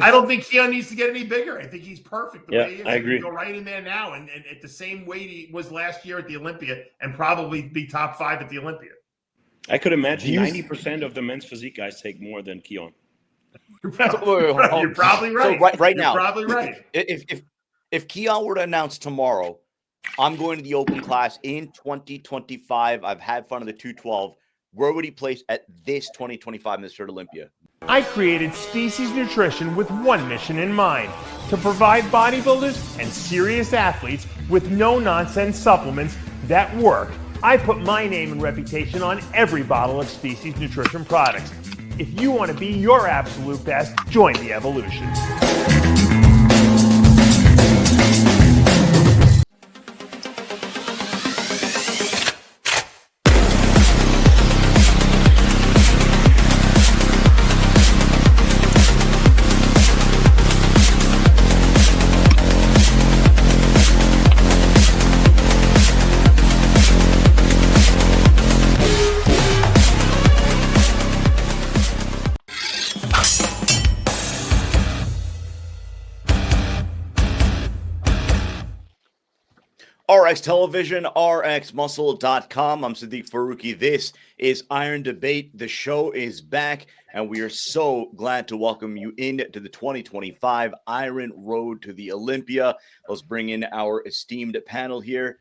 I don't think Keone needs to get any bigger. I think he's perfect the way he is. I agree. Go right in there now and at the same weight he was last year at the Olympia and probably be top 5 at the Olympia. I could imagine 90% of the men's physique guys take more than Keone. You're probably right. So right now, you're probably right. If Keone were to announce tomorrow, I'm going to the open class in 2025. I've had fun of the 212. Where would he place at this 2025 Mr. Olympia? I created Species Nutrition with one mission in mind: to provide bodybuilders and serious athletes with no-nonsense supplements that work. I put my name and reputation on every bottle of Species Nutrition products. If you want to be your absolute best, join the evolution. RX Television, RXMuscle.com. I'm Sadiq Faruqi. This is Iron Debate. The show is back, and we are so glad to welcome you into the 2025 Iron Road to the Olympia. Let's bring in our esteemed panel here,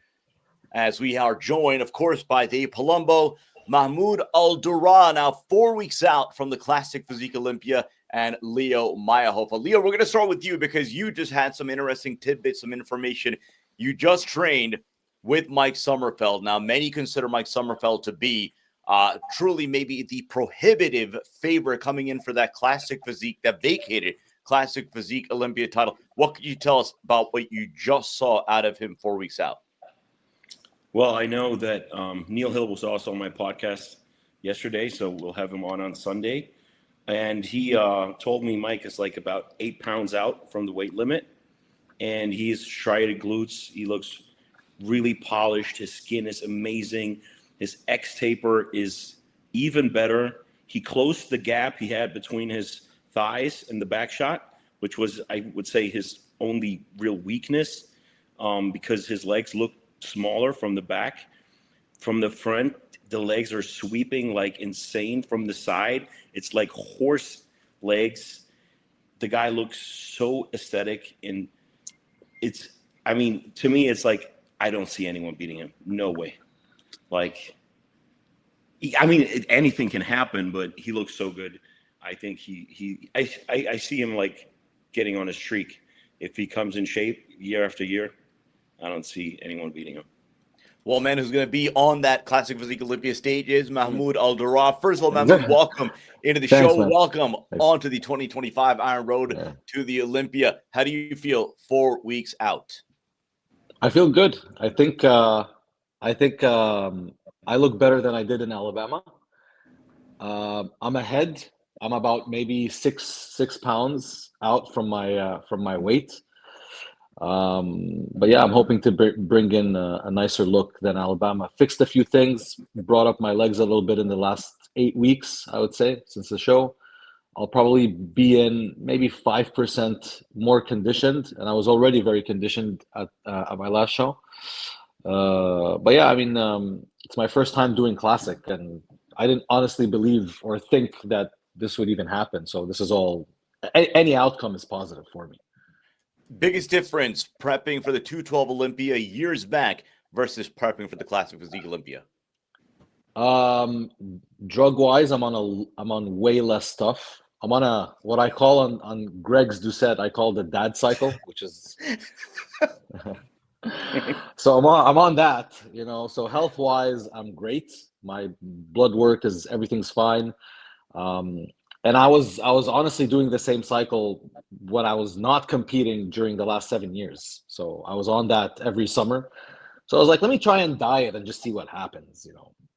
as we are joined, of course, by Dave Palumbo, Mahmud Aldur, now 4 weeks out from the Classic Physique Olympia, and Leo Mayrhofer. Leo, we're going to start with you because you just had some interesting tidbits, some information. You just trained with Mike Sommerfeld. Now, many consider Mike Sommerfeld to be truly maybe the prohibitive favorite coming in for that Classic Physique, that vacated Classic Physique Olympia title. What could you tell us about what you just saw out of him 4 weeks out? Well, I know that Neil Hill was also on my podcast yesterday, so we'll have him on Sunday. And he told me Mike is like about 8 pounds out from the weight limit. And he's striated glutes. He looks really polished. His skin is amazing. His X taper is even better. He closed the gap he had between his thighs and the back shot, which was, I would say, his only real weakness, because his legs look smaller from the back. From the front, the legs are sweeping like insane. From the side, it's like horse legs. The guy looks so aesthetic, and to me, it's like, I don't see anyone beating him. No way. Like, anything can happen, but he looks so good. I think I see him like getting on a streak. If he comes in shape year after year, I don't see anyone beating him. Well, man, who's going to be on that Classic Physique Olympia stage is Mahmud Aldur. First of all, Mahmud, welcome into the show. Man. Welcome onto the 2025 Iron Road to the Olympia. How do you feel 4 weeks out? I feel good. I think I look better than I did in Alabama. I'm ahead. I'm about maybe six pounds out from my weight. But yeah, I'm hoping to bring in a nicer look than Alabama. Fixed a few things, brought up my legs a little bit in the last 8 weeks, I would say, since the show. I'll probably be in maybe 5% more conditioned, and I was already very conditioned at my last show. But yeah, it's my first time doing Classic, and I didn't honestly believe or think that this would even happen. So this is all, any outcome is positive for me. Biggest difference prepping for the 212 Olympia years back versus prepping for the Classic Physique Olympia? Drug wise, I'm on way less stuff. I'm on what I call on Greg's Doucette, I call the dad cycle, which is so I'm on that, so health wise, I'm great. My blood work everything's fine. And I was honestly doing the same cycle when I was not competing during the last 7 years. So I was on that every summer. So I was like, let me try and diet and just see what happens,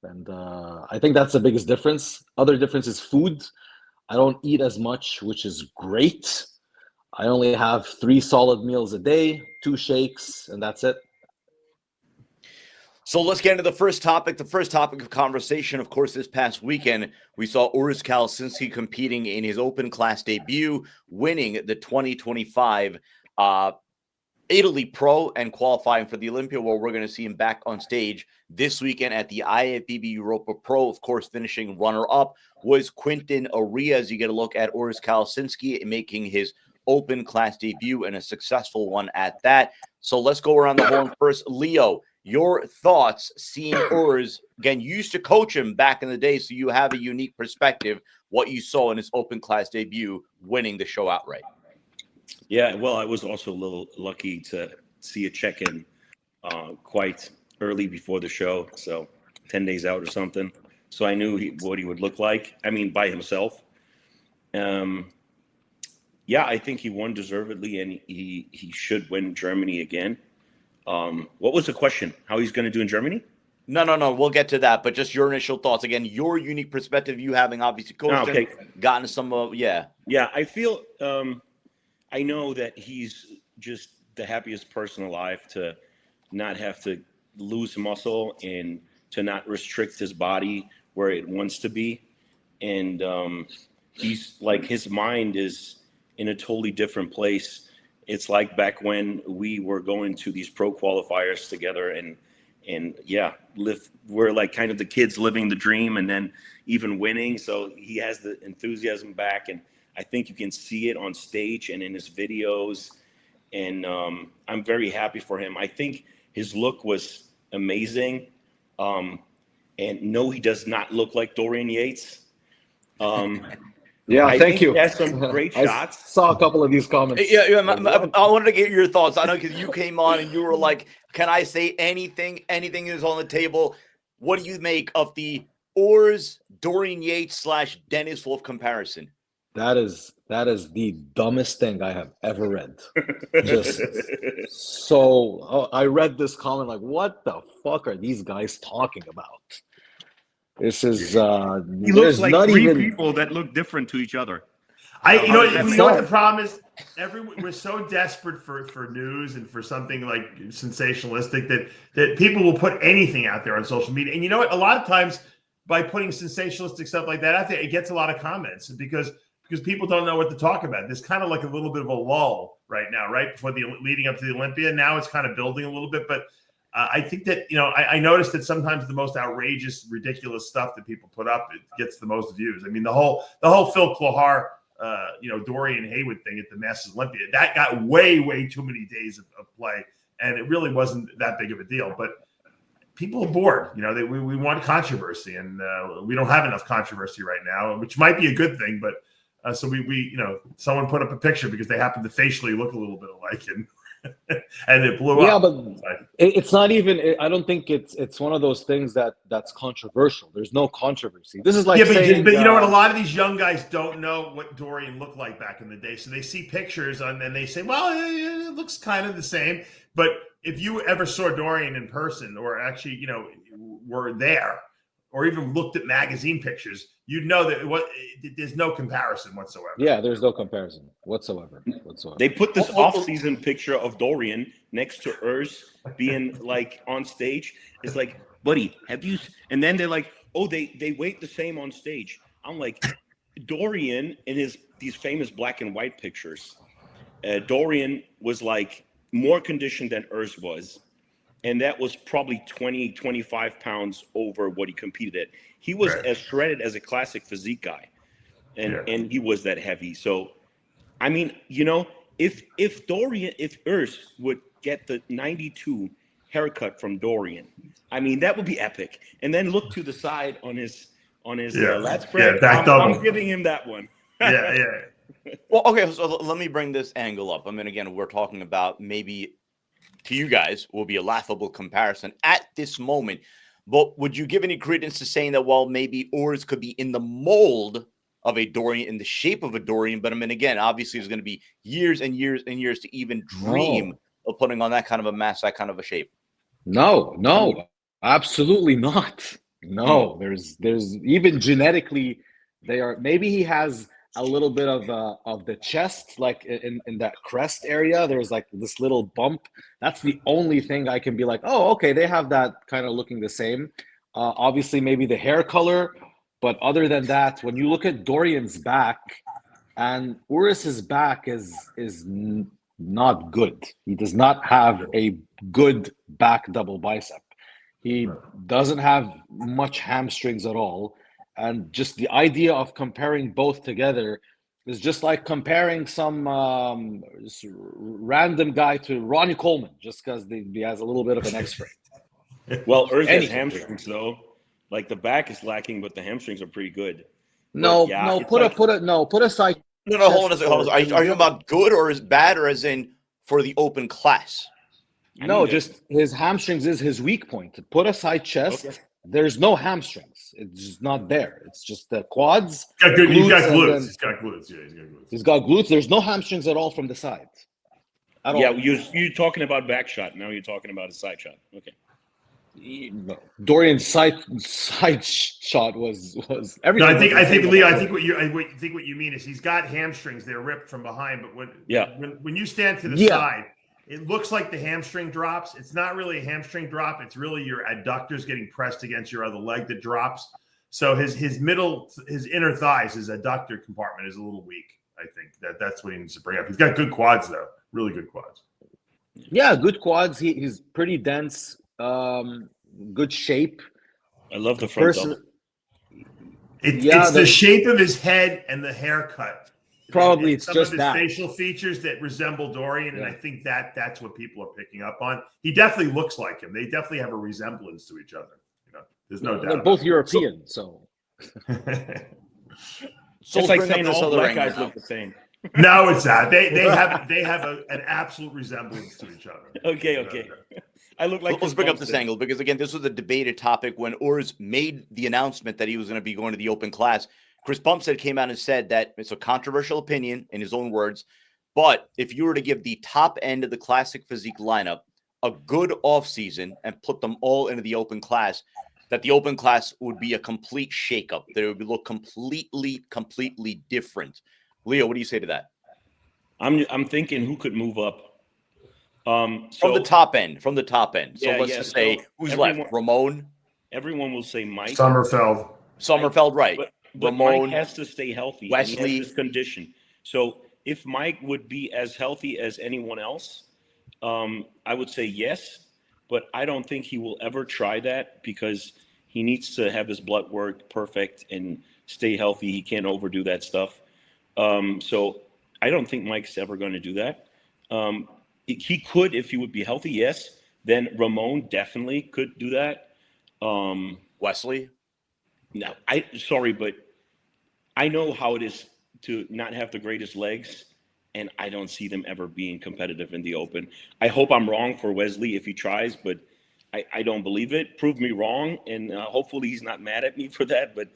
And I think that's the biggest difference. Other difference is food. I don't eat as much, which is great. I only have 3 solid meals a day, 2 shakes, and that's it. So let's get into the first topic. The first topic of conversation, of course, this past weekend, we saw Urs Kalecinski competing in his open class debut, winning the 2025 Italy Pro and qualifying for the Olympia, where we're going to see him back on stage this weekend at the IFBB Europa Pro. Of course, finishing runner-up was Quinton Aria, as you get a look at Urs Kalecinski making his open class debut, and a successful one at that. So let's go around the horn first. Leo, your thoughts seeing Urs, again, you used to coach him back in the day, so you have a unique perspective, what you saw in his open class debut, winning the show outright. Yeah, well, I was also a little lucky to see a check-in quite early before the show, so 10 days out or something. So I knew what he would look like, I mean, by himself. Yeah, I think he won deservedly, and he should win Germany again. What was the question? How he's going to do in Germany? No. We'll get to that, but just your initial thoughts. Again, your unique perspective, you having obviously coached him, gotten some Yeah, I feel I know that he's just the happiest person alive to not have to lose muscle and to not restrict his body where it wants to be. And he's like, his mind is in a totally different place. It's like back when we were going to these pro qualifiers together and yeah, we're like kind of the kids living the dream and then even winning. So he has the enthusiasm back, and I think you can see it on stage and in his videos. And I'm very happy for him. I think his look was amazing. And no, he does not look like Dorian Yates. Yeah, thank you. He has some great shots. I saw a couple of these comments. Yeah, I wanted to get your thoughts. I know because you came on and you were like, "Can I say anything? Anything is on the table." What do you make of the Urs Dorian Yates / Dennis Wolf comparison? That is the dumbest thing I have ever read. Just I read this comment like, what the fuck are these guys talking about? This is he looks like three people that look different to each other. You know what the problem is? We're so desperate for news and for something like sensationalistic that people will put anything out there on social media. And you know what? A lot of times by putting sensationalistic stuff like that out there, it gets a lot of comments because people don't know what to talk about. There's kind of like a little bit of a lull right now, right before leading up to the Olympia. Now it's kind of building a little bit, but I think that, I noticed that sometimes the most outrageous, ridiculous stuff that people put up, it gets the most views. I mean, the whole Phil Clohar, Dorian Haywood thing at the Masters Olympia, that got way too many days of play, and it really wasn't that big of a deal. But people are bored. We want controversy, and we don't have enough controversy right now, which might be a good thing. But so we someone put up a picture because they happen to facially look a little bit alike, and and it blew up. Yeah, but it's not even. I don't think it's one of those things that's controversial. There's no controversy. This is like saying, but you know what? A lot of these young guys don't know what Dorian looked like back in the day, so they see pictures and they say, "Well, it looks kind of the same." But if you ever saw Dorian in person, or actually, were there, or even looked at magazine pictures, you'd know that there's no comparison whatsoever. Yeah, there's no comparison whatsoever. They put this off-season picture of Dorian next to Urs being like on stage. It's like, buddy, have you? And then they're like, oh, they weight the same on stage. I'm like, Dorian in these famous black and white pictures, Dorian was like more conditioned than Urs was. And that was probably 20, 25 pounds over what he competed at. He was as shredded as a Classic Physique guy. And he was that heavy. So, I mean, if Urs would get the 92 haircut from Dorian, I mean, that would be epic. And then look to the side on his lat spread. I'm giving him that one. Yeah. Well, okay, so let me bring this angle up. I mean, again, we're talking about maybe to you guys will be a laughable comparison at this moment. But would you give any credence to saying that, well, maybe Urs could be in the mold of a Dorian, in the shape of a Dorian? But I mean, again, obviously there's going to be years and years and years to even dream of putting on that kind of a mass, that kind of a shape. No, absolutely not. No, there's even genetically, maybe he has a little bit of the chest, like in that crest area. There's like this little bump. That's the only thing I can be like, oh, okay, they have that kind of looking the same. Obviously, maybe the hair color, but other than that, when you look at Dorian's back and Urus's back is not good. He does not have a good back double bicep. He doesn't have much hamstrings at all. And just the idea of comparing both together is just like comparing some random guy to Ronnie Coleman, just because he has a little bit of an X-ray. Well, Urs has hamstrings though. Like the back is lacking, but the hamstrings are pretty good. Put aside. No, hold on a second. Are you talking about good or is bad, or as in for the open class? No, just his hamstrings is his weak point. Put aside chest. Okay. There's no hamstrings. It's just not there. It's just the quads. He's got glutes. He's got glutes. Yeah, he's got glutes. He's got glutes. There's no hamstrings at all from the side. Yeah, you're talking about back shot. Now you're talking about a side shot. Okay. Dorian's side shot was everything. No, I think Leo. I think what you mean is he's got hamstrings. They're ripped from behind, but when you stand to the side, it looks like the hamstring drops. It's not really a hamstring drop. It's really your adductors getting pressed against your other leg that drops. So his inner thighs, his adductor compartment is a little weak. I think that's what he needs to bring up. He's got good quads though, really good quads. Yeah, good quads. He's pretty dense. Good shape. I love the front double. It's the shape of his head and the haircut. Probably and it's some just of his facial features that resemble Dorian, and I think that's what people are picking up on. He definitely looks like him. They definitely have a resemblance to each other. There's no doubt. They're both European, so. So it's like saying all black guys look the same. No, it's not. They have an absolute resemblance to each other. Okay. I look like. Let's bring up this angle because again, this was a debated topic when Urs made the announcement that he was going to be going to the open class. Chris Bumstead came out and said that it's a controversial opinion in his own words, but if you were to give the top end of the Classic Physique lineup a good offseason and put them all into the open class, that the open class would be a complete shakeup. That it would look completely different. Leo, what do you say to that? I'm thinking who could move up. From the top end. So let's just say who's left? Ramon. Everyone will say Mike. Sommerfeld, right? But Ramon Mike has to stay healthy. Wesley, and he has this condition. So if Mike would be as healthy as anyone else, I would say yes. But I don't think he will ever try that because he needs to have his blood work perfect and stay healthy. He can't overdo that stuff. So I don't think Mike's ever going to do that. He could if he would be healthy, yes. Then Ramon definitely could do that. Wesley? No, sorry, but I know how it is to not have the greatest legs, and I don't see them ever being competitive in the open. I hope I'm wrong for Wesley if he tries, but I don't believe it. Prove me wrong, and hopefully he's not mad at me for that, but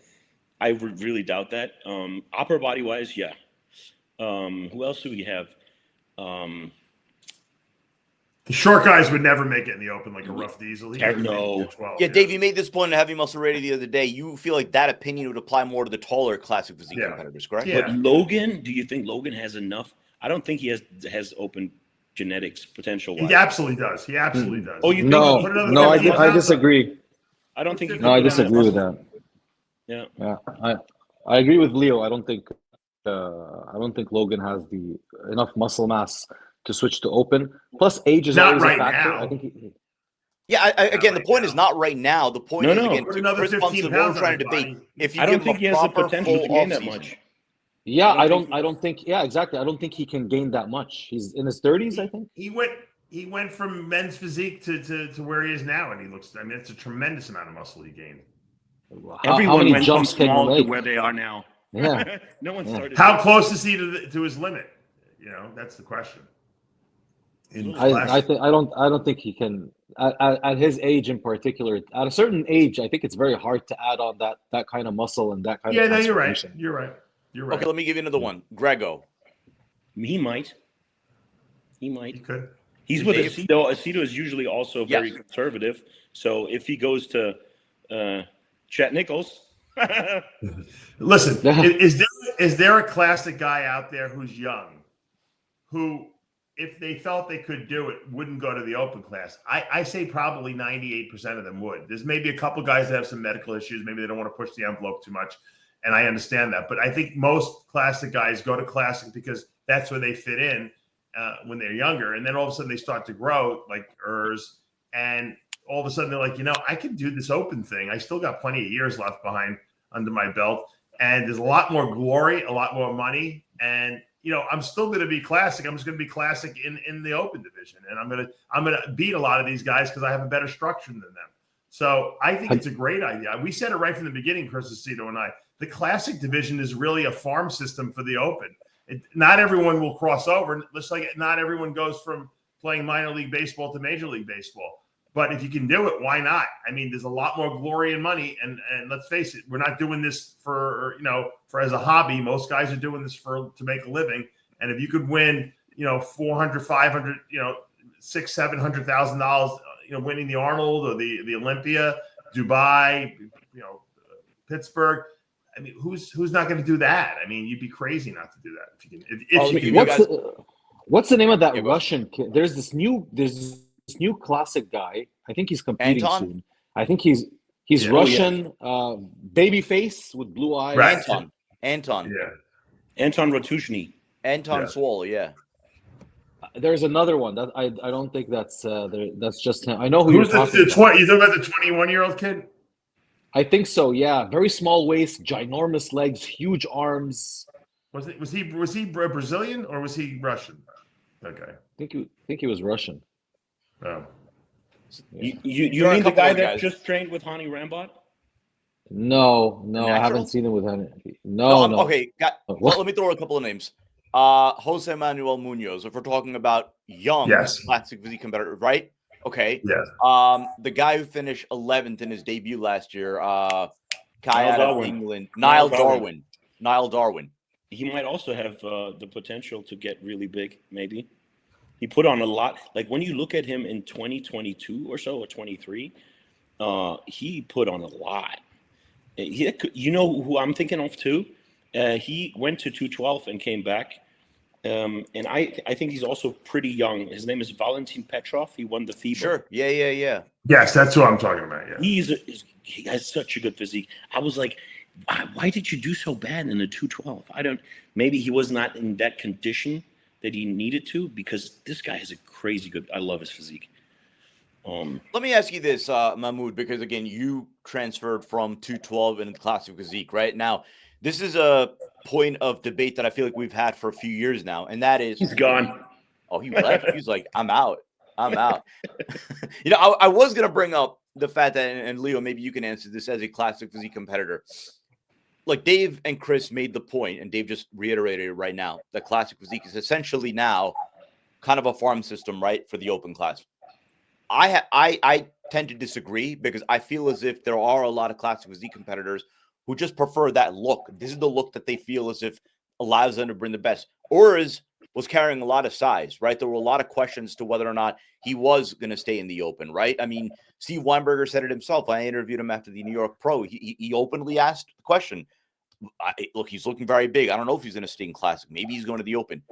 I really doubt that. Upper body-wise, yeah. Who else do we have? The short guys would never make it in the open like a rough diesel. No. Dave, you made this point in Heavy Muscle Radio the other day. You feel like that opinion would apply more to the taller Classic Physique competitors, correct? Yeah. But Logan, do you think Logan has enough? I don't think he has open genetics potential. He absolutely does. Oh, you think no, I disagree. I don't think. I disagree with that. Yeah. I agree with Leo. I don't think Logan has enough muscle mass to switch to open. Plus, age is not always right a factor. now. I think again, the point is not right now. The point is again, Chris Bumstead, we're trying to debate. If you I don't think he has the potential to gain that much. Yeah, I don't think. Yeah, exactly. I don't think he can gain that much. He's in his 30s, I think. He went from men's physique to where he is now, and he looks. I mean, it's a tremendous amount of muscle he gained. Everyone went from small to where they are now. Yeah. No one started. How close is he to his limit? That's the question. I don't think he can at his age in particular. At a certain age, I think it's very hard to add on that kind of muscle and that kind of. Yeah, no, you're right. Okay, let me give you another one. Grego. He might. He could. He's with Aceto. Aceto is usually also very conservative. So if he goes to Chet Nichols. Listen, is is there a classic guy out there who's young, who, if they felt they could do it, wouldn't go to the open class? I say probably 98% of them would. There's maybe a couple guys that have some medical issues. Maybe they don't want to push the envelope too much. And I understand that. But I think most classic guys go to classic because that's where they fit in when they're younger. And then all of a sudden they start to grow, like Urs. And all of a sudden they're like, I can do this open thing. I still got plenty of years left under my belt. And there's a lot more glory, a lot more money. And I'm still going to be classic. I'm just going to be classic in the open division, and I'm going to beat a lot of these guys because I have a better structure than them. So I think it's a great idea. We said it right from the beginning, Chris Aceto and I. The classic division is really a farm system for the open. Not everyone will cross over, just like not everyone goes from playing minor league baseball to major league baseball. But if you can do it, why not? I mean, there's a lot more glory and money, and let's face it, we're not doing this for as a hobby. Most guys are doing this to make a living. And if you could win, $400, $500, $600,000, $700,000, winning the Arnold or the Olympia, Dubai, Pittsburgh. I mean, who's not going to do that? I mean, you'd be crazy not to do that if you can. What's the name of that Russian kid? There's this new classic guy. I think he's competing soon. I think he's Russian, baby face with blue eyes. Right. Anton. Yeah. Anton Ratushny. Anton Swole, yeah. There's another one that I don't think that's just him. I know who Who's you're talking about. You talking about the 21-year-old kid? I think so. Yeah, very small waist, ginormous legs, huge arms. Was he Brazilian or was he Russian? Okay. I think he was Russian. Oh. Yeah. You mean the guy that just trained with Hani Rambot? No, I haven't seen him with Hani. No. Okay, well, let me throw a couple of names. Jose Manuel Munoz, if we're talking about young classic physique competitor, right? Okay. Yes. The guy who finished 11th in his debut last year, guy out of England, Niall Darwin. He might also have the potential to get really big, maybe. He put on a lot. Like when you look at him in 2022 or so, or 23, he put on a lot. You know who I'm thinking of too? He went to 212 and came back. And I think he's also pretty young. His name is Valentin Petrov. He won the FIBA. Sure. Yeah. Yes, that's what I'm talking about. Yeah. He has such a good physique. I was like, why did you do so bad in the 212? Maybe he was not in that condition that he needed to, because this guy has a crazy good. I love his physique. Let me ask you this, Mahmud, because again, you transferred from 212 into classic physique, right? Now, this is a point of debate that I feel like we've had for a few years now, and that is he's gone. Oh, he left. He's like, I'm out. I was gonna bring up the fact that, and Leo, maybe you can answer this as a classic physique competitor. Like Dave and Chris made the point, and Dave just reiterated it right now, that classic physique is essentially now kind of a farm system, right, for the open class. I tend to disagree, because I feel as if there are a lot of classic physique competitors who just prefer that look. This is the look that they feel as if allows them to bring the best. Urs was carrying a lot of size, right? There were a lot of questions to whether or not he was going to stay in the open, right? I mean, Steve Weinberger said it himself. I interviewed him after the New York Pro. He openly asked the question, look, he's looking very big. I don't know if he's going to stay in classic. Maybe he's going to the open.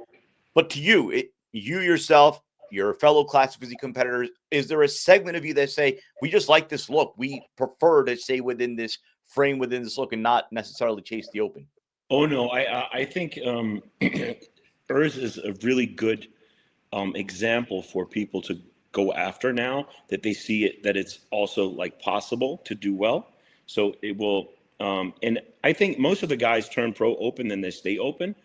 But to you, you yourself, your fellow classic physique competitors, is there a segment of you that say, we just like this look, we prefer to stay within this frame, within this look, and not necessarily chase the open? Oh, no, I think Urs is a really good example for people to go after now that they see it, that it's also like possible to do well. So it will, and I think most of the guys turn pro open, then they stay open.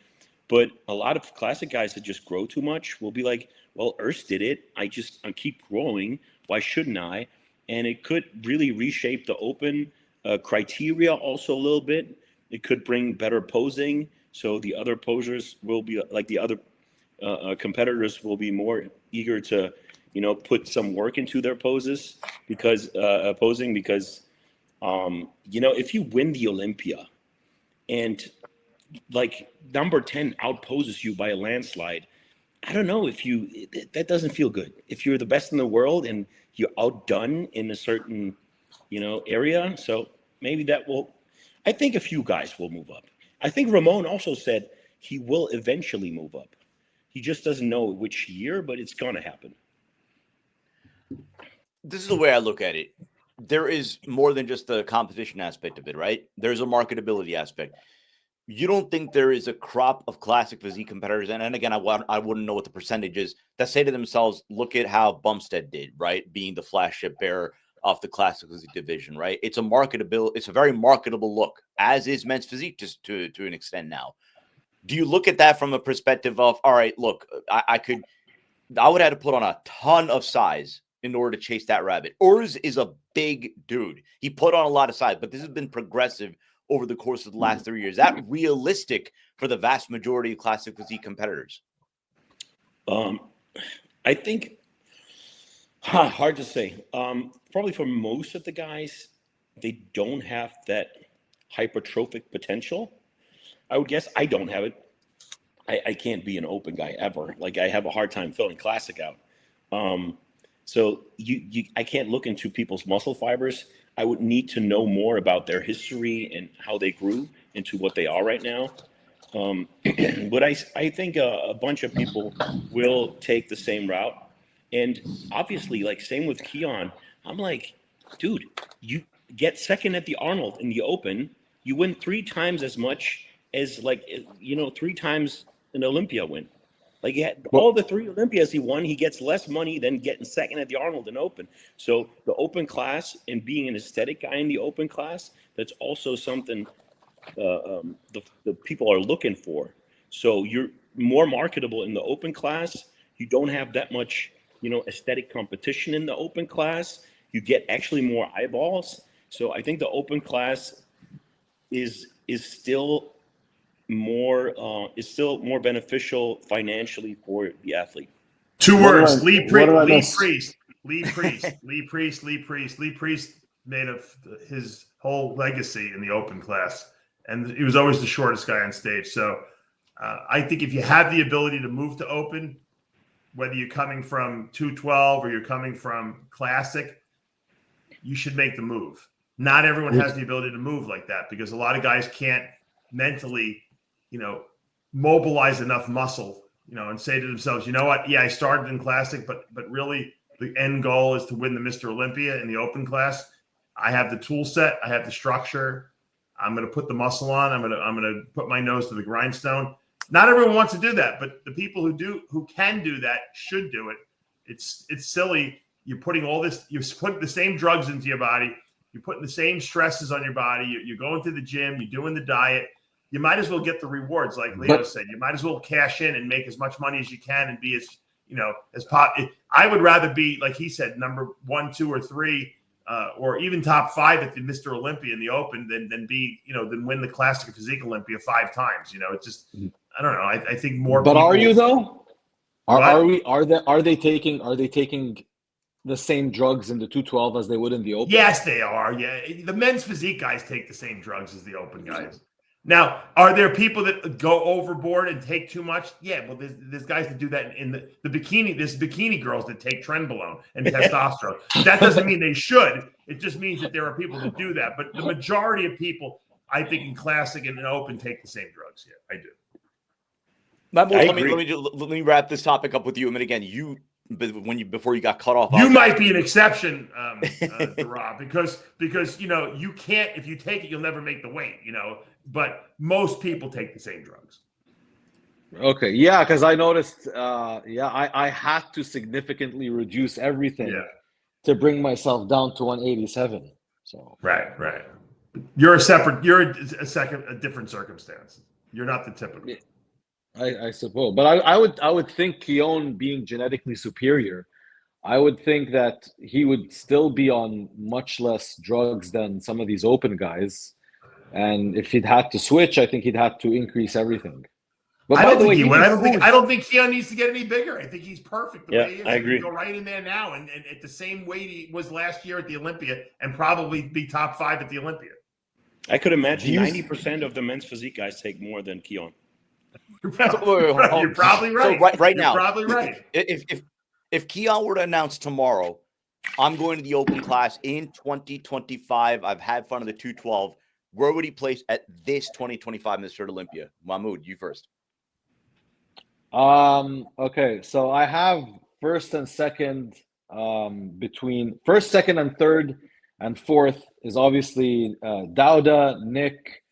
But a lot of classic guys that just grow too much will be like, well, Urs did it. I keep growing. Why shouldn't I? And it could really reshape the open criteria also a little bit. It could bring better posing. So the other posers will be like the other competitors will be more eager to, put some work into their poses because if you win the Olympia and like number 10 outposes you by a landslide, I don't know that doesn't feel good. If you're the best in the world and you're outdone in a certain, area. So maybe I think a few guys will move up. I think Ramon also said he will eventually move up. He just doesn't know which year, but it's going to happen. This is the way I look at it. There is more than just the competition aspect of it, right? There's a marketability aspect. You don't think there is a crop of classic physique competitors, and again, I wouldn't know what the percentage is, that say to themselves, look at how Bumstead did, right? Being the flagship bearer of the classic physique division, right? It's a very marketable look, as is men's physique just to an extent now. Do you look at that from a perspective of, all right, look, I would have to put on a ton of size in order to chase that rabbit. Urs is a big dude. He put on a lot of size, but this has been progressive over the course of the last 3 years. Is that realistic for the vast majority of classic physique competitors? I think hard to say. Probably for most of the guys, they don't have that hypertrophic potential. I would guess. I don't have it. I can't be an open guy ever. Like, I have a hard time filling classic out. So I can't look into people's muscle fibers. I would need to know more about their history and how they grew into what they are right now. But I think a bunch of people will take the same route. And obviously, like, same with Keone. I'm like, dude, you get second at the Arnold in the Open. You win 3 times as much as, like, 3 times an Olympia win. Like, all the 3 Olympias he won, he gets less money than getting second at the Arnold and Open. So the Open class and being an aesthetic guy in the Open class, that's also something the people are looking for. So you're more marketable in the Open class. You don't have that much, aesthetic competition in the Open class. You get actually more eyeballs. So I think the Open class is still more beneficial financially for the athlete. 2 words: Lee Priest made his whole legacy in the Open class, and he was always the shortest guy on stage. So I think if you have the ability to move to Open, whether you're coming from 212 or you're coming from Classic, you should make the move. Not everyone has the ability to move like that, because a lot of guys can't mentally mobilize enough muscle, and say to themselves, you know what? Yeah, I started in Classic, but really the end goal is to win the Mr. Olympia in the Open class. I have the tool set. I have the structure. I'm going to put the muscle on. I'm going to put my nose to the grindstone. Not everyone wants to do that, but the people who can do that should do it. It's silly. You're putting all this, you're putting the same drugs into your body. You're putting the same stresses on your body. You're going to the gym. You're doing the diet. You might as well get the rewards, like Leo said. You might as well cash in and make as much money as you can and be as pop. I would rather be, like he said, number 1, 2, or 3, or even top 5 at the Mr. Olympia in the Open than win the Classic Physique Olympia 5 times. It's just, I don't know. I think more. But people, are you though? Are they taking the same drugs in the 212 as they would in the Open? Yes, they are. Yeah, the men's physique guys take the same drugs as the Open guys. Now, are there people that go overboard and take too much? Yeah, well, there's guys that do that in the bikini. There's bikini girls that take trenbolone and testosterone. That doesn't mean they should. It just means that there are people that do that. But the majority of people, I think, in Classic and in Open take the same drugs. Yeah, I do. Let me wrap this topic up with you. I mean, again, before you got cut off, you might be an exception, Durrah, because you can't. If you take it, you'll never make the weight. But most people take the same drugs. Okay, yeah, because I noticed. I had to significantly reduce everything to bring myself down to 187. So right. You're a different circumstance. You're not the typical. Yeah. I suppose, but I would think Keone being genetically superior, I would think that he would still be on much less drugs than some of these Open guys, and if he'd had to switch, I think he'd have to increase everything. But I don't think he would. I don't think Keone needs to get any bigger. I think he's perfect the way he is. I agree. He can go right in there now and at the same weight he was last year at the Olympia, and probably be top 5 at the Olympia. I could imagine 90% of the men's physique guys take more than Keone. You're probably right. So right now, you're probably right. If Keone were to announce tomorrow, I'm going to the Open class in 2025. I've had fun of the 212. where would he place at this 2025 Mr. Olympia? Mahmud, you first. Okay, so I have first and second. Between first, second, and third, and fourth is obviously Dauda, Nick,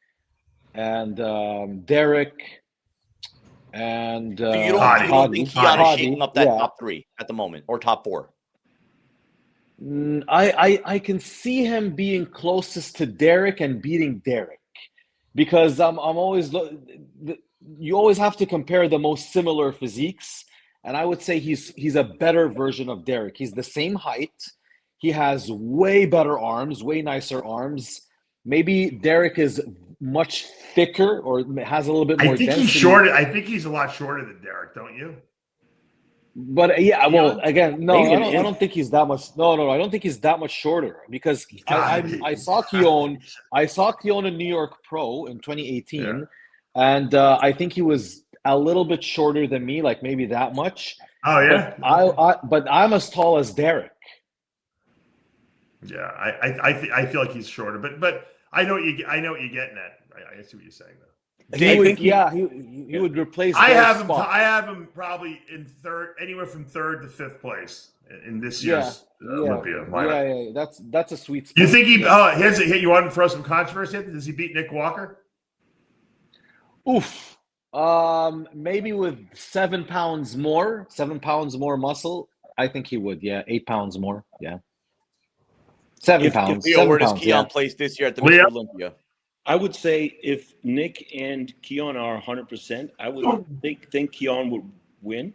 and Derek, and So you don't think Keone is shaking up that top 3 at the moment, or top 4? I can see him being closest to Derek and beating Derek, because I'm always you always have to compare the most similar physiques, and I would say he's a better version of Derek. He's the same height. He has way better arms, way nicer arms. Maybe Derek is much thicker or has a little bit more density. He's shorter. I think he's a lot shorter than Derek, don't you? But yeah, well, again, no, I don't think he's that much. No, I don't think he's that much shorter, because I saw Keone. I saw Keone in New York Pro in 2018, and I think he was a little bit shorter than me, like maybe that much. Oh yeah. But I'm as tall as Derek. Yeah, I feel like he's shorter, but I know what you're getting at. I see what you're saying though. He would replace. I have him probably in third, anywhere from third to fifth place in this year's Olympia lineup. Yeah. That's a sweet spot. You think he? You want to throw some controversy? Does he beat Nick Walker? Oof. Maybe with 7 pounds more muscle. I think he would. Yeah, 8 pounds more. Yeah. 7 pounds. Where does Keone place this year at the Mr. Olympia? I would say if Nick and Keone are 100%, I would think Keone would win.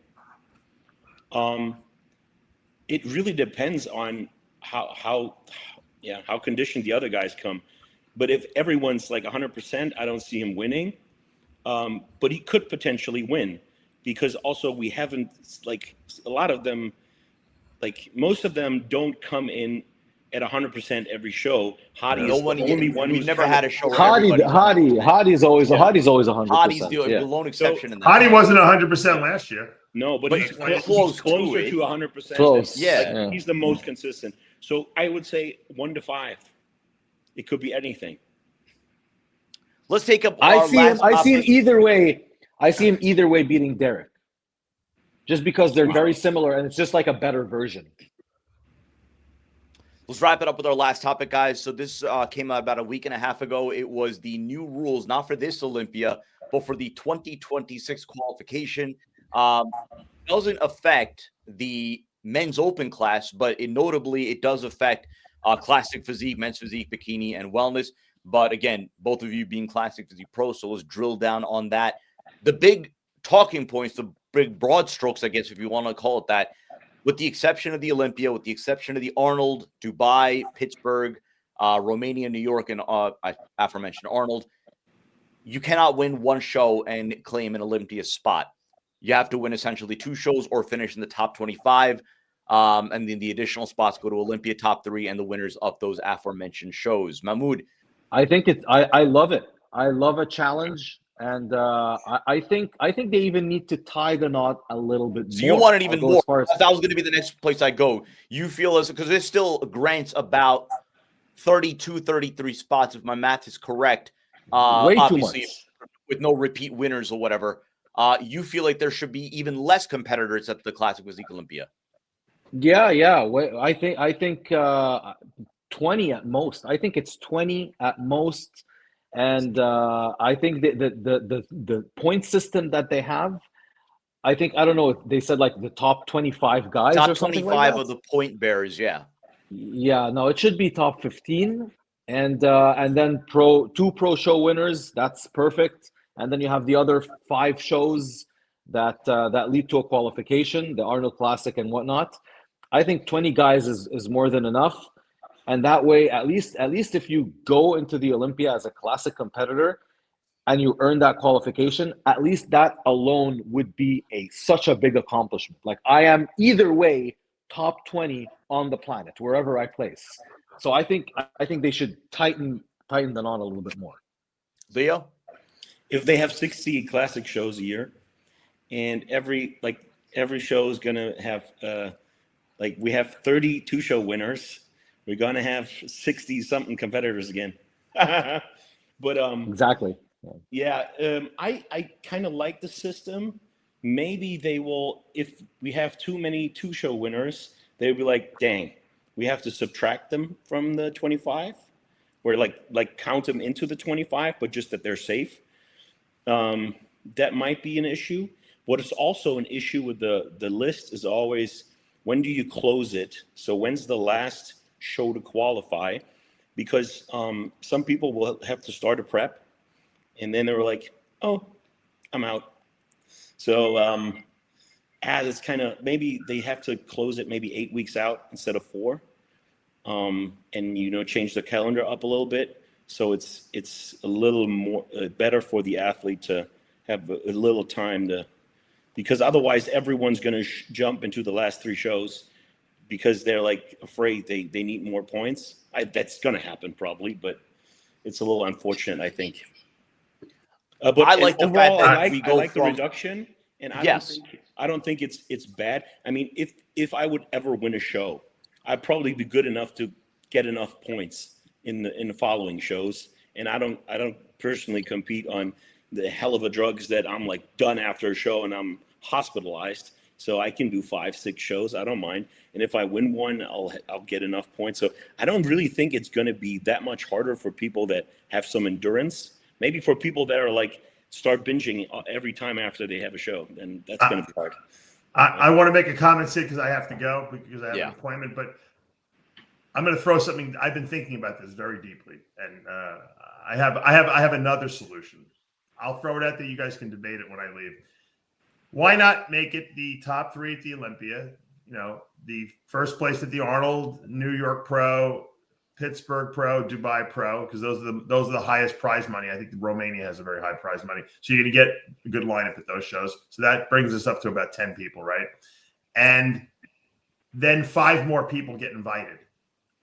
It really depends on how conditioned the other guys come. But if everyone's like 100%, I don't see him winning. But he could potentially win, because also we haven't, like, a lot of them, like most of them don't come in at 100% every show. Hadi's the only one who's never had a show. Hadi's always 100%. Hadi's the lone exception in that. Hadi wasn't 100% last year. No, but he's closer to 100%. Close. Yeah, he's the most consistent. So I would say 1 to 5. It could be anything. Let's take up. I see him either way. I see him either way beating Derek, just because they're very similar, and it's just like a better version. Let's wrap it up with our last topic, guys. So this came out about a week and a half ago. It was the new rules, not for this Olympia, but for the 2026 qualification. Doesn't affect the men's open class, but it does affect classic physique, men's physique, bikini, and wellness. But again, both of you being classic physique pro, so let's drill down on that. The big talking points, the big broad strokes, I guess, if you want to call it that, with the exception of the Olympia, with the exception of the Arnold, Dubai, Pittsburgh, Romania, New York, and aforementioned Arnold, you cannot win one show and claim an Olympia spot. You have to win essentially 2 shows or finish in the top 25. And then the additional spots go to Olympia top 3 and the winners of those aforementioned shows. Mahmud. I think I love it. I love a challenge. And I think they even need to tie the knot a little bit more. So you want it even more. That was going to be the next place I go. You feel because it still grants about 32, 33 spots, if my math is correct. Way obviously, too much. With no repeat winners or whatever. You feel like there should be even less competitors at the Classic Physique Olympia. Yeah. I think 20 at most. I think it's 20 at most. And I think the point system that they have, I don't know if they said like the top 25 guys top or something 25 like that. Of the point bearers, yeah. Yeah, no, it should be top 15, and then 2 pro show winners. That's perfect. And then you have the other 5 shows that lead to a qualification, the Arnold Classic and whatnot. I think 20 guys is more than enough. And that way, at least if you go into the Olympia as a classic competitor and you earn that qualification, at least that alone would be such a big accomplishment. Like, I am either way top 20 on the planet, wherever I place. So I think they should tighten the knot a little bit more. Leo? If they have 60 classic shows a year, and every show is gonna have we have 32 show winners. We're going to have 60-something competitors again. But Exactly. I kind of like the system. Maybe they will, if we have too many two-show winners, they'll be like, dang, we have to subtract them from the 25, or like count them into the 25, but just that they're safe. That might be an issue. What is also an issue with the list is always, when do you close it? So when's the last show to qualify? Because some people will have to start a prep, and then they're like, oh, I'm out. So it's kind of, maybe they have to close it maybe 8 weeks out instead of 4, and change the calendar up a little bit, so it's a little more better for the athlete to have a little time to, because otherwise everyone's going to jump into the last 3 shows because they're like afraid they need more points. That's going to happen probably, but it's a little unfortunate, I think. But I like the fact that I like the reduction, and I don't think it's bad. I mean, if I would ever win a show, I'd probably be good enough to get enough points in the following shows. And I don't personally compete on the hell of a drugs that I'm like done after a show and I'm hospitalized. So I can do 5-6 shows. I don't mind. And if I win one, I'll get enough points. So I don't really think it's going to be that much harder for people that have some endurance. Maybe for people that are like start binging every time after they have a show, then that's going to be hard. I want to make a comment, Sid, because I have to go because I have an appointment. But I'm going to throw something. I've been thinking about this very deeply, and I have another solution. I'll throw it out there. You guys can debate it when I leave. Why not make it the top 3 at the Olympia? The first place at the Arnold, New York Pro, Pittsburgh Pro, Dubai Pro, because those are the highest prize money. I think Romania has a very high prize money. So you're going to get a good lineup at those shows. So that brings us up to about 10 people, right? And then 5 more people get invited.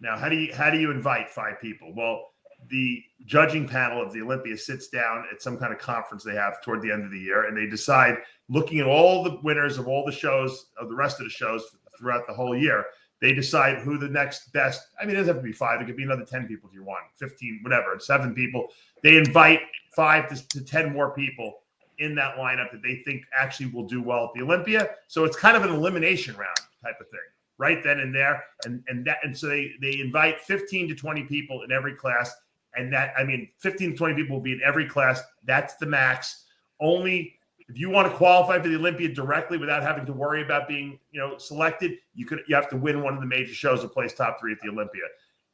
Now, how do you invite 5 people? Well, the judging panel of the Olympia sits down at some kind of conference they have toward the end of the year, and they decide, looking at all the winners of all the shows, of the rest of the shows throughout the whole year, they decide who the next best. I mean, it doesn't have to be 5. It could be another 10 people if you want, 15, whatever, 7 people. They invite 5 to 10 more people in that lineup that they think actually will do well at the Olympia. So it's kind of an elimination round type of thing, right then and there. And so they invite 15 to 20 people in every class. And 15 to 20 people will be in every class. That's the max. Only if you want to qualify for the Olympia directly without having to worry about being, selected, you have to win one of the major shows or place top 3 at the Olympia.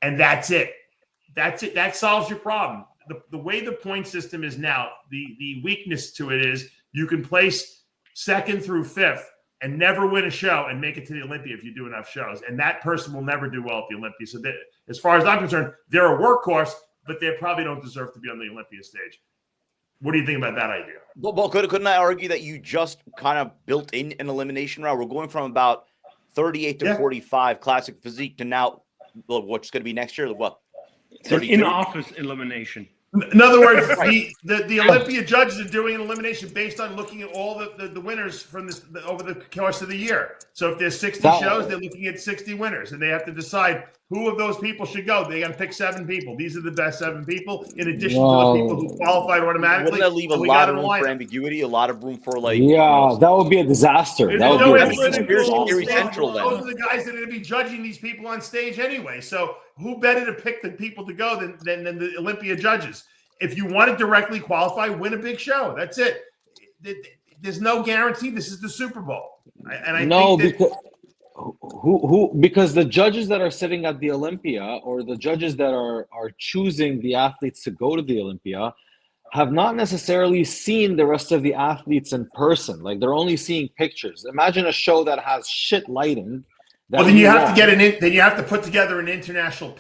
And that's it. That solves your problem. The way the point system is now, the weakness to it is you can place 2nd through 5th and never win a show and make it to the Olympia if you do enough shows. And that person will never do well at the Olympia. So as far as I'm concerned, they're a workhorse, but they probably don't deserve to be on the Olympia stage. What do you think about that idea? Well, couldn't I argue that you just kind of built in an elimination round? We're going from about 38 to 45 classic physique to now, what's going to be next year? What? It's an in-office elimination. In other words, the Olympia judges are doing an elimination based on looking at all the winners from this over the course of the year. So if there's 60 shows, they're looking at 60 winners, and they have to decide who of those people should go. They got to pick 7 people. These are the best 7 people, in addition to the people who qualified automatically. Wouldn't that leave a lot of room for ambiguity, a lot of room for that would be a disaster. That would be conspiracy central. Those are the guys that are going to be judging these people on stage anyway. So who better to pick the people to go than the Olympia judges? If you want to directly qualify, win a big show. That's it. There's no guarantee. This is the Super Bowl, because the judges that are sitting at the Olympia, or the judges that are choosing the athletes to go to the Olympia, have not necessarily seen the rest of the athletes in person. Like, they're only seeing pictures. Imagine a show that has shit lighting. Well, then you have to then you have to put together an international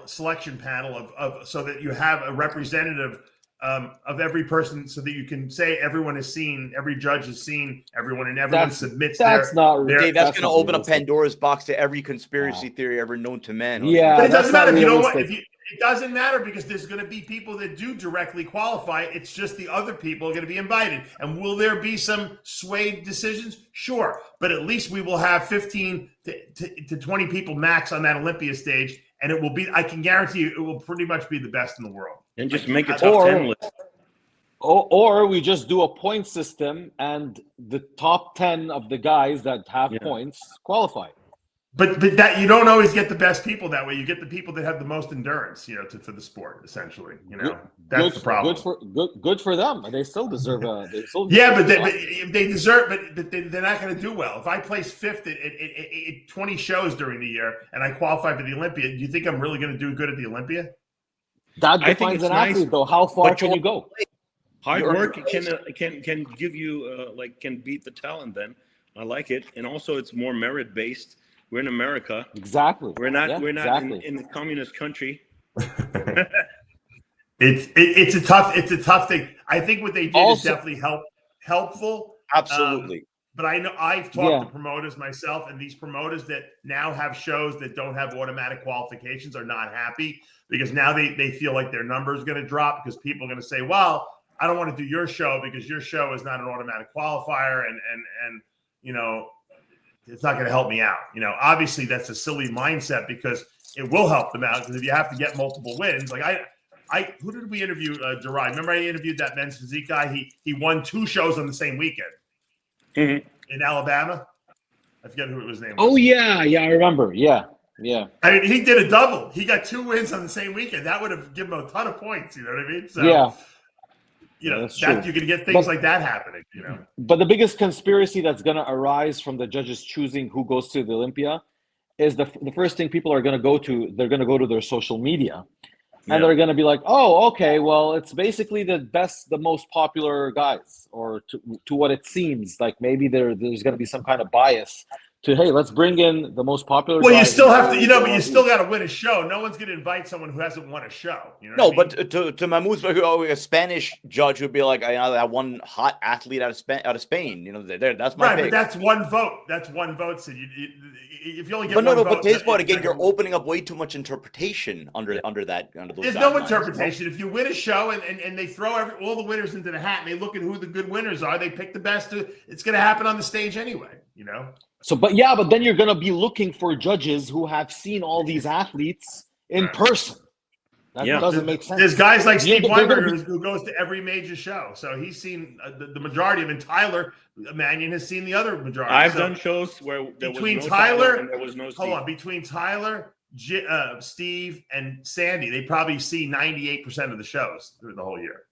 selection panel of so that you have a representative of every person, so that you can say everyone has seen, every judge has seen everyone, and everyone submits that's going to open up Pandora's box to every conspiracy theory ever known to man. But it doesn't matter if you don't want. It doesn't matter because there's going to be people that do directly qualify. It's just the other people are going to be invited. And will there be some swayed decisions? Sure. But at least we will have 15 to 20 people max on that Olympia stage. And it will be, I can guarantee you, it will pretty much be the best in the world. And just make a top 10 list. Or we just do a point system and the top 10 of the guys that have points qualify. But that you don't always get the best people that way. You get the people that have the most endurance, for the sport, essentially. That's the problem. Good for them. They still deserve a. They deserve, but they're not going to do well. If I place fifth at 20 shows during the year and I qualify for the Olympia, do you think I'm really going to do good at the Olympia? That defines an athlete, though. How far can you go? Hard work can give you can beat the talent. Then I like it, and also it's more merit based. We're in America. Exactly. We're not in the communist country. It's a tough thing. I think what they did is definitely helpful. Absolutely. But I know I've talked to promoters myself, and these promoters that now have shows that don't have automatic qualifications are not happy because now they feel like their number is going to drop because people are going to say, well, I don't want to do your show because your show is not an automatic qualifier and it's not going to help me out. Obviously that's a silly mindset because it will help them out because if you have to get multiple wins, like who did we interview? Durrah. Remember I interviewed that men's physique guy. He won 2 shows on the same weekend in Alabama. I forget who his name was. Oh yeah, I remember. Yeah. I mean, he did a double. He got 2 wins on the same weekend. That would have given him a ton of points. You know what I mean? So you're going to get things like that happening. But the biggest conspiracy that's going to arise from the judges choosing who goes to the Olympia is the first thing people are going to go to. They're going to go to their social media, and they're going to be like, "Oh, okay, well, it's basically the most popular guys," or to what it seems like. Maybe there's going to be some kind of bias to, hey, let's bring in the most popular. Well, you still have to, but you still got to win a show. No one's going to invite someone who hasn't won a show. But to Mahmoud's, a Spanish judge would be like, that one hot athlete out of Spain. That's my pick. But that's one vote. That's one vote. So if you only get but his vote again, you're opening up way too much interpretation under that. There's no interpretation. If you win a show and they throw all the winners into the hat and they look at who the good winners are, they pick the best. It's going to happen on the stage anyway. So, but then you're going to be looking for judges who have seen all these athletes in person. That doesn't make sense. There's guys like Steve Weinberger who goes to every major show. So he's seen the majority of them. And Tyler Mannion has seen the other majority. I've done shows where there was no Tyler and there was no Steve. Hold on. Between Tyler, Steve, and Sandy, they probably see 98% of the shows through the whole year.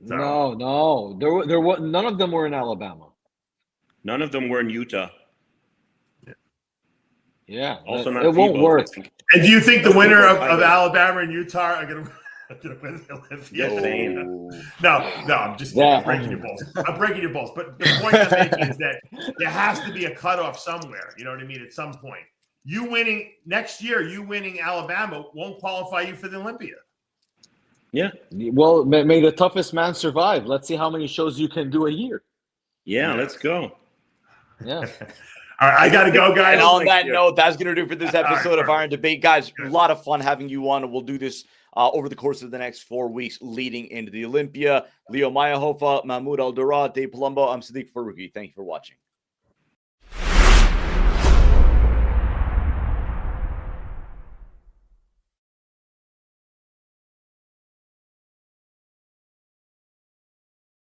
So. No. There were none of them were in Alabama. None of them were in Utah. Yeah, also not it won't work. And do you think the winner of Alabama and Utah are going to win the Olympia? No, I'm just breaking your balls. I'm breaking your balls. But the point I'm making is that there has to be a cutoff somewhere. You know what I mean? At some point, next year, you winning Alabama won't qualify you for the Olympia. Yeah. Well, may the toughest man survive. Let's see how many shows you can do a year. Yeah. Let's go. Yeah. All right, I got to go, guys. And on that note, that's going to do for this episode of Iron Debate. Guys, a lot of fun having you on. We'll do this over the course of the next 4 weeks leading into the Olympia. Leo Mayrhofer, Mahmud Aldur, Dave Palumbo. I'm Sadiq Faruqi. Thank you for watching.